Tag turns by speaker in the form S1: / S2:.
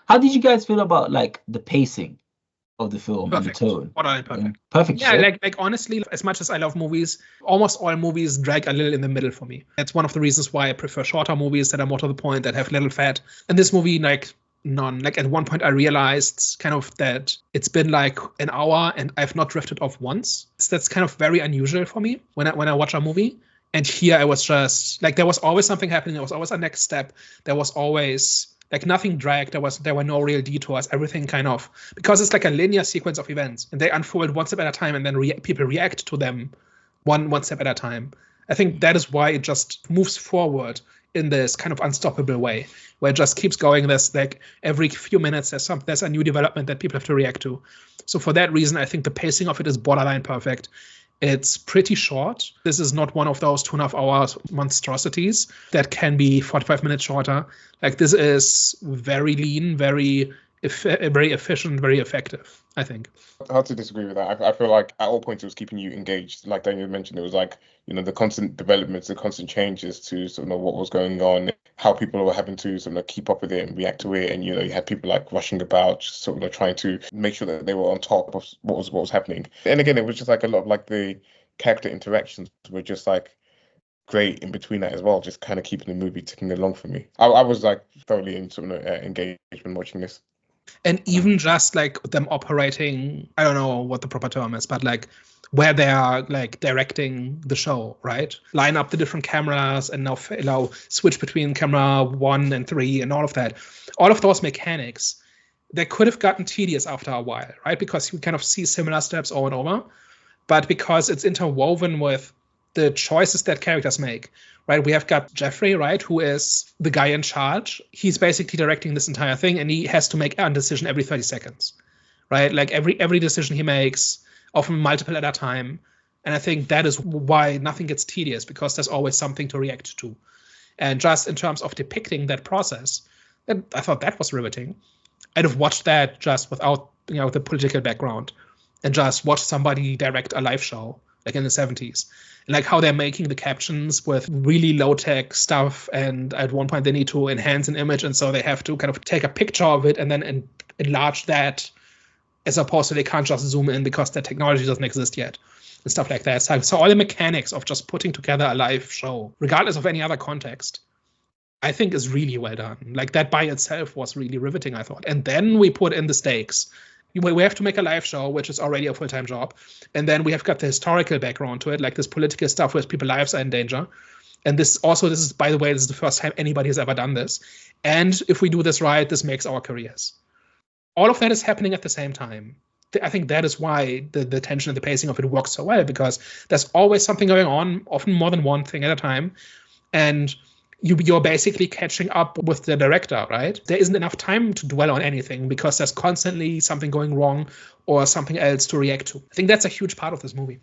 S1: How did you guys feel about like the pacing of the film and the
S2: Perfect.
S1: tone?
S2: Perfect.
S1: Perfect.
S2: Yeah,
S1: Shit.
S2: like honestly, as much as I love movies, almost all movies drag a little in the middle for me. That's one of the reasons why I prefer shorter movies that are more to the point, that have little fat. And this movie, like none. Like at one point I realized kind of that it's been like an hour and I've not drifted off once. That's kind of very unusual for me when I watch a movie. And here I was just like, there was always something happening. There was always a next step. There was always like nothing dragged. There were no real detours. Everything kind of, because it's like a linear sequence of events and they unfold one step at a time, and then people react to them one step at a time. I think that is why it just moves forward in this kind of unstoppable way, where it just keeps going. There's like every few minutes there's a new development that people have to react to. So for that reason, I think the pacing of it is borderline perfect. It's pretty short. This is not one of those 2.5 hours monstrosities that can be 45 minutes shorter. Like this is very lean, very efficient, very effective, I think.
S3: Hard to disagree with that. I feel like at all points it was keeping you engaged. Like Daniel mentioned, it was like, the constant developments, the constant changes to sort of what was going on, how people were having to sort of keep up with it and react to it. And, you had people like rushing about, just sort of trying to make sure that they were on top of what was happening. And again, it was just like a lot of like the character interactions were just like great in between that as well, just kind of keeping the movie ticking along for me. I was like thoroughly engaged when watching this.
S2: And even just like them operating, I don't know what the proper term is, but like where they are like directing the show, right? Line up the different cameras and now switch between camera 1 and 3 and all of that. All of those mechanics, they could have gotten tedious after a while, right? Because you kind of see similar steps over and over. But because it's interwoven with the choices that characters make, right? We have got Jeffrey, right, who is the guy in charge. He's basically directing this entire thing, and he has to make a decision every 30 seconds, right? Like every decision he makes, often multiple at a time. And I think that is why nothing gets tedious, because there's always something to react to. And just in terms of depicting that process, I thought that was riveting. I'd have watched that just without the political background and just watch somebody direct a live show like in the 70s. And like how they're making the captions with really low-tech stuff, and at one point they need to enhance an image, and so they have to kind of take a picture of it and then enlarge that, as opposed to they can't just zoom in because that technology doesn't exist yet and stuff like that. So all the mechanics of just putting together a live show, regardless of any other context, I think is really well done. Like that by itself was really riveting, I thought. And then we put in the stakes. We have to make a live show, which is already a full-time job. And then we have got the historical background to it, like this political stuff where people's lives are in danger. And this is, by the way, this is the first time anybody has ever done this. And if we do this right, this makes our careers. All of that is happening at the same time. I think that is why the tension and the pacing of it works so well, because there's always something going on, often more than one thing at a time. And you're basically catching up with the director, right? There isn't enough time to dwell on anything because there's constantly something going wrong or something else to react to. I think that's a huge part of this movie.